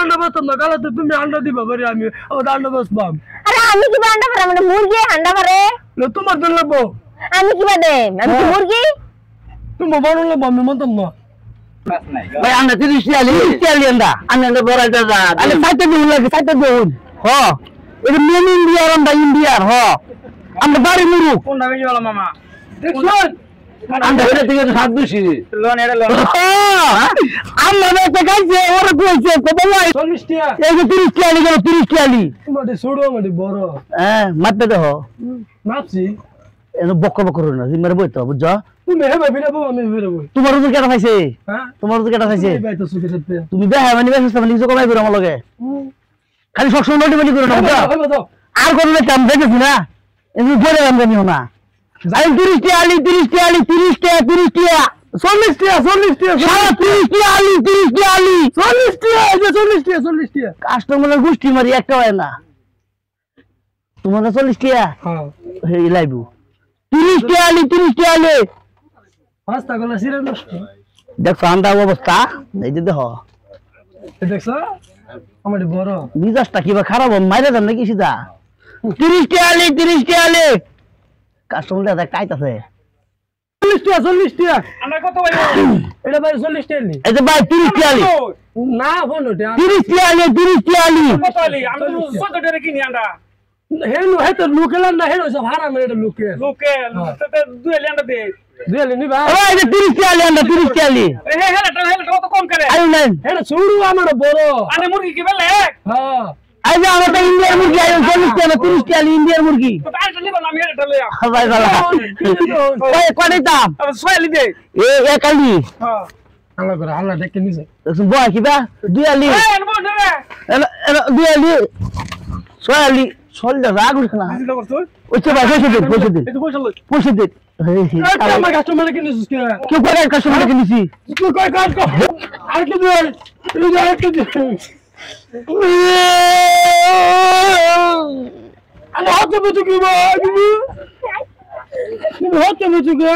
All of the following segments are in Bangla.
আন্ডা বসতাম না কালাতে তুমি আন্ডা দিবা বাড়ি আমি ও আন্ডা বসবাম আরে আমি কি আন্ডা পারে মানে মুরগি আন্ডা পারে তোমার জন্য লাগবো আমি কি বাদে আমি কি মুরগি তুমি বানানো লাগবো আমি মানতাম না ভাই আমরা 30 টিয়ালি আন্ডা আন্ডা বড় দাদা আরে সাইতে দিন লাগে সাইতে দিন হ এটা মেন ইন্ডিয়ার আন্ডা ইন্ডিয়ার হ আমরা বাড়ি মুরু কোনটা বেশি ভালো মামা দেখছুন আন্ডা এটা থেকে 7 লোন এটা লোন আমরা তো গাইছে ওরা কইছে কত ভাই 40 টিয়া এই যে 30 টিয়ালি গেল 30 টিয়ালি তোমাদের ছোড়ো মানে বড় হ্যাঁ মাপতে দেহ মাপছি এনো বক বক করো না জিমারে বইতো বুঝছো তুমি হেবা বিরাবো আমি বিরাবো তোমার তো কেটা খাইছে হ্যাঁ তোমার তো কেটা খাইছে এই বাইতো সুখে সাথে তুমি বেহা মানে বেশি মানে কিছু কমাই করো আমার লগে খালি সব সময় নোটি করো না বুঝছো আর কোন কাম দেখেছি না এমনি ধরে কাম জানিও না যাই 30 টিয়ালি 30 টিয়ালি 30 টিয়া 30 টিয়া 40 টিয়া 40 টিয়া 30 টিয়ালি 30 টিয়ালি 40 টিয়া এই যে 40 টিয়া কাস্টমারের গোষ্ঠী মারি একটা হয় না তোমার 40 টিয়া হ্যাঁ এই লাইবু 30 টিয়ালি 30 টিয়ালি পাঁচটা গলা সিরে নষ্ট দেখো আন্ডা অবস্থা এই যে দেখো দেখছো আমার বড় মিজাজটা কিবা খারাপ মাইরে দেন নাকি সিধা 30 টিয়ালি কাস্টমার দাদা কাইতাছে 40 টিয়া আমরা কত ভাই এটা ভাই 40 টিয়া নি এই যে ভাই 30 টিয়ালি না ফোন টিয়া 30 টিয়ালি কত আলি আমরা কত টাকা কিনি আমরা হেনো হেতো লোকেল না হেনো সব হারাম এটা লোকেল লোকেল ততে দুই আলি আমরা দে দিলে নি ভাই ওই যে 30 টিয়ালি আন্ডা 30 টিয়ালি হে হে তো কম করে আই নাই এটা ছুড়ু আমার বড় আনে মুরগি কি বেলে হ্যাঁ আই যে আমরা তো ইন্ডিয়ার মুরগি আই 40 টিয়ালি 30 টিয়ালি ইন্ডিয়ার মুরগি তো আইটা নিব না আমি এটা লইয়া ভাই ভালো ওই কোনে দাম আর সোয়ালি দে এ একালি হ্যাঁ আল্লাহ করে আল্লাহ দেখতে নিছে দেখুন বয় কিবা দুয়ালি এই আনবো রে দুয়ালি সোয়ালি সল্লা রাগ উঠে না দিতে করছ ওইটা ভাই পয়সা দিন এই তো পয়সা লই পয়সা দিন আমার কাস্টমার কিনেছিস কি কি করে কাস্টমার কিনেছি তুই কই কাজ কর আর কি দে এই যে আর কি দে আরে হাতে বুঝু কি ভাই তুমি হাতে বুঝু কি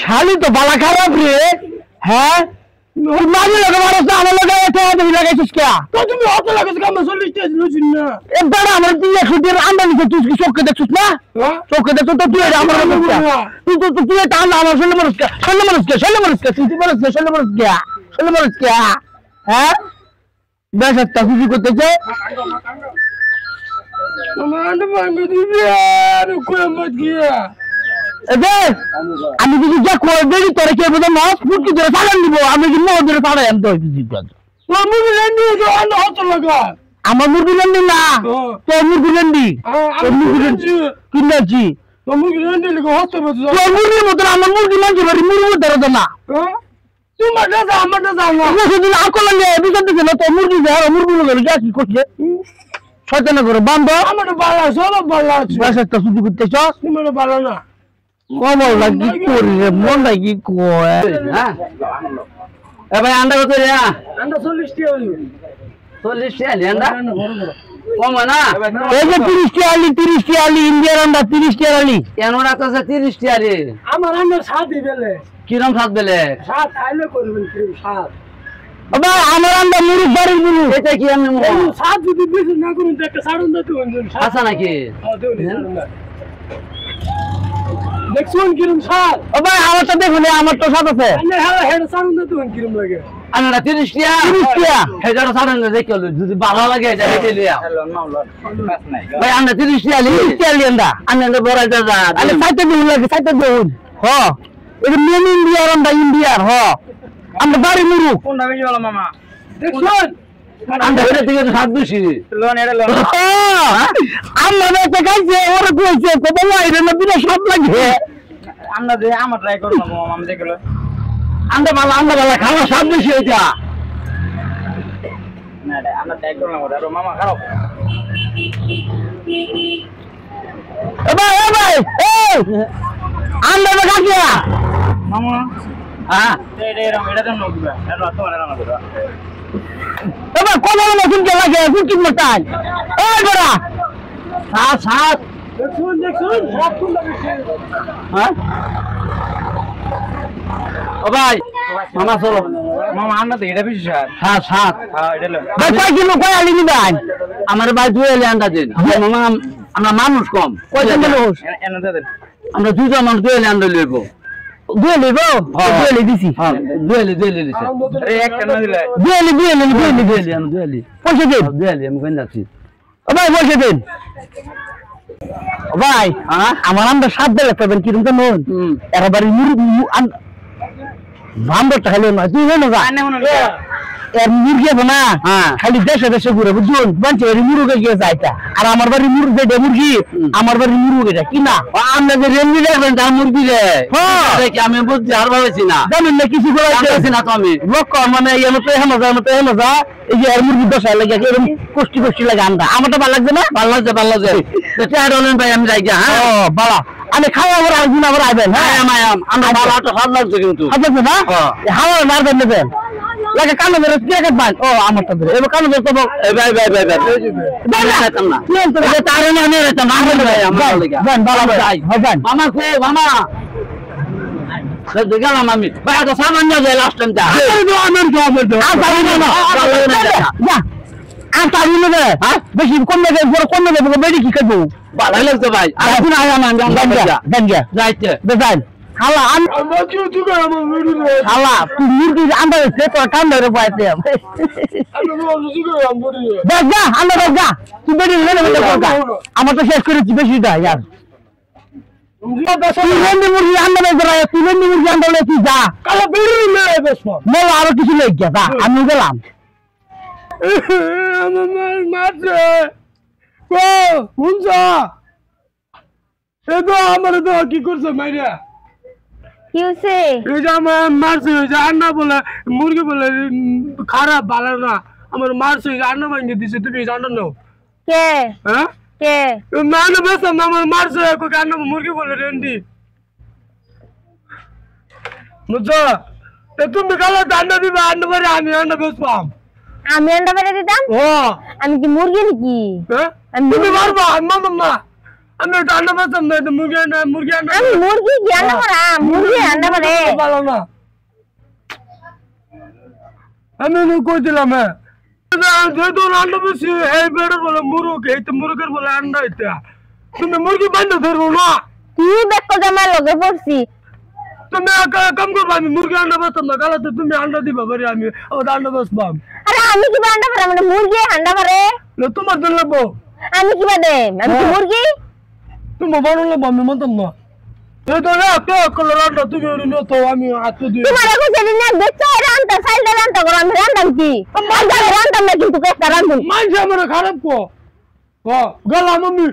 শালি তো বালা খারাপ রে হ্যাঁ মাঝে লগে মারছ না আমার লগে এত তুমি লাগাইছিস কে তো তুমি হাতে লাগাছ কাম 40 টিয়া লুছিস না এ বড় আমার 100 টাকা আন্ডা নিছে তুই কি চোখে দেখছিস না চোখে দেখছ তো তুই আমার তুই তো তুই তা না আমার শরীরে মরছ কে তুই মরছ কে হ্যাঁ বেশ একটা খুশি করতেছে আমার ভাঙে দিবি আর কই মত গিয়া এবে আমি যদি যা করে দেই তোরে কে বলে মাছ ফুটকি ধরে ছাড়ান দিব আমি কি মো ধরে ছাড়াই আমি তো জিজ্ঞাসা আমি লেন্ডি তো আলো হাতে লাগা আমার মুরগি লেন্ডি না তো মুরগি লেন্ডি কিনেছি তুমি লেন্ডি লাগা হাতে বুঝো তোর মুরগির মতো আমার মুরগি মানছে বাড়ি মুরগি ধরে না তোমার দাদা আমার দাদা না সেদিন আকল লাগে বিচার দিছে না তো মুরগি ধরে মুরগি ধরে যা কি করছে শয়তান করে বান্ধ আমার বালা সব বালা আছে বাস একটা শুধু করতেছ তোমার বালা না কমল লাগি করি রে মন লাগি কয় হ্যাঁ এ ভাই আন্ডা কত রে আন্ডা 40 টিয়া হইলো 40 টিয়ালি আন্ডা বড় বড় কম না এই যে 30 টিয়ালি ইন্ডিয়ার আন্ডা 30 টিয়ালি কেন রাখতেছে 30 টিয়ালি আমার আন্ডা 7 দিবেলে কিরম সাত বেলে 7 আইলে করবেন কি 7 বাবা আমার আন্ডা মুরুগ বাড়ির মুরুগ এটা কি আমি 7 যদি বেশি না করুন তো একটা সাড়ুন দিতে হইবেন আচ্ছা নাকি হ্যাঁ দেউনি দেখছুন কিরম 7 বাবা আমার তো দেখুন আমার তো সাত আছে আন্ডা হ্যাঁ হেড সাড়ুন দিতে হইন কিরম লাগে আন্ডা 30 টিয়া হেজারো সাড়ে না দেখো যদি ভালো লাগে এটা হেটে লিয়া লোন নাও লোন পাস নাই ভাই আন্ডা 30 টিয়ালি আন্ডা বড় দাদা আরে সাইতে দিন লাগে সাইতে দিন হ এটা মেন ইন্ডিয়ার আন্ডা ইন্ডিয়ার হ আমরা বাড়ি মুরুগ কোনটা বেশি ভালো মামা দেখছুন আন্ডা এটা থেকে 7 লোন এটা লোন আমরা তো গাইছে ওরা কইছে কত লাইরে না বিনা সব লাগে আমরা দে আমরা ট্রাই করব মামা আমি দেখলো আন্ডা বালা খাওয়া সব বেশি হইতা না এটা আমরা ট্রাই করলাম ওটা আর মামা খারাপ এ ভাই এই আন্ডা না কাকিয়া মামা হ্যাঁ এটা তো নকিবা এটা তো আর না করবা এবার কোমল মশিন কে লাগে কুকিং মতান এই বড়া সাত দেখছুন সব কোন লাগে হ্যাঁ ও ভাই মামা চলো মামা আন্না তো এটা বেশি স্যার হ্যাঁ সাত হ্যাঁ এটা লো ভাই কয় কিলো কয় আলি দিবেন আমার ভাই 2 এলে আন্ডা দিন মামা আমরা মানুষ কম কয়জন মানুষ এনে দাদা আমরা দুজন মানুষ 2 এলে আন্ডা লইব 2 এলে দিছি হ্যাঁ 2 এলে দিছি এই একটা না দিলে 2 এলে পয়সা দেন 2 এলে আমি কোন যাচ্ছি ও ভাই পয়সা দেন ও ভাই আমার আমরা 7 দিলে পাবেন কিরকম তো মন একবারে ভাম্বরটা খালি না তুই হলো না আনে মনে এর মুরগি আছে না খালি দেশে দেশে ঘুরে বুঝুন বাঞ্চে বাড়ি মুরগে গিয়ে যাইতা আর আমার বাড়ি মুরগি যে মুরগি আমার বাড়ি মুরগিটা কি না আমরা যে রেঞ্জি দেখবেন তার মুরগি রে আমি বুঝছি আর ভাবেছি না জানেন না কিছু করে না তো আমি লক্ষ্য মানে এর মতো হেমজা এই যে এর মুরগি দশা লাগে এরকম কষ্টি লাগে আন্দা আমারটা ভালো লাগছে না ভালো লাগছে ভাই আমি যাই গা হ্যাঁ ও বালা আমি খাওয়া আবার আসবেন আবার আইবেন হ্যাঁ আমরা ভালো ভালো লাগছে কিন্তু লাগছে না হাওয়া মারবেন নেবেন লাগে কানে ধরে কে কাটবান ও আমার তো ধরে এবার কানে ধরে তো ভাই রাখতাম না এটা তারে না আমি রাখতাম না ভাই আমার লাগে বান বালা ভাই হবেন মামা কো মামা সব গেলাম আমি ভাই তো সামান না যায় লাস্ট টাইম যা আমার তো আর পারি না যা আর পারি না হ্যাঁ বেশি কোন জায়গায় বড় কোন জায়গায় বেশি কি করব ভালো লাগছে ভাই আর এখন আয়া মান গান গা যাইতে দেন খালা আমার কি তুই আমার মুরগি রে খালা তুই মুরগি আন্ডা দিতে তো ঠান্ডা রে পাইতে আমি মুরগি রে আমার মুরগি দেখ যা আন্ডা দেখ যা তুই বেরি লে আমার তো শেষ করেছি বেশি দা यार তুই রেন্ডি মুরগি আন্ডা দেখ রে তুই রেন্ডি মুরগি আন্ডা লে তুই যা কালা বেরি লে বেশ মোর আরো কিছু লেগ গেছে যা আমি গেলাম আমার মারছে ও হুনসা এতো আমার তো কি করছে মাইরা কি হইছে এই যে আমার মারছে ওই যে আন্না বলে মুরগি বলে খারাপ ভালো না আমার মারছে ওই যে আন্না ভাঙিয়ে দিছে তুমি এই আন্না নাও কে হ্যাঁ কে না না বেশ না আমার মারছে কোকে আন্না মুরগি বলে রেন্ডি বুঝছো তুমি কালো আন্না দিবা আন্না পরে আমি আন্না বেশ পাম আমি আন্ডা বেড়ে দিতাম ও আমি কি মুরগি নাকি হ্যাঁ তুমি মারবা মামা আমি তো আন্না বেশাম না মুরগি আন্না আমি মুরগি কি আন্ডা করা মুরগি আন্ডা বেড়ে ভালো না আমি কই দিলাম যেহেতু আন্ডা বেশি এই বেড়ে বলে মুরগ এই তো মুরগের বলে আন্ডা এটা তুমি মুরগি বান্ধব ধরবো না তুই বেকল জামার লগে পড়ছি তুমি কাম করবো আমি মুরগি আন্ডা বেশাম না কালাতে তুমি আন্ডা দিবা বাড়ি আমি আন্ডা বেশবাম আরে আমি কি আন্ডা বেড়ে মানে মুরগি আন্ডা বেড়ে তোমার জন্য লাগবো আমি কি বাদে আমি কি মুরগি তুমি বানো লাগবো আমি মানতাম না এই তো কে কলো আন্ডা তুমি তো আমি হাতে দিই তোমার এখন সেদিন না বেচো রান্তা সাইল রান্তা করো আমি রান্তাম কি রান্তাম না কিন্তু কেসটা রান্ধুন মানছে আমার খারাপ কো ও গেলাম আমি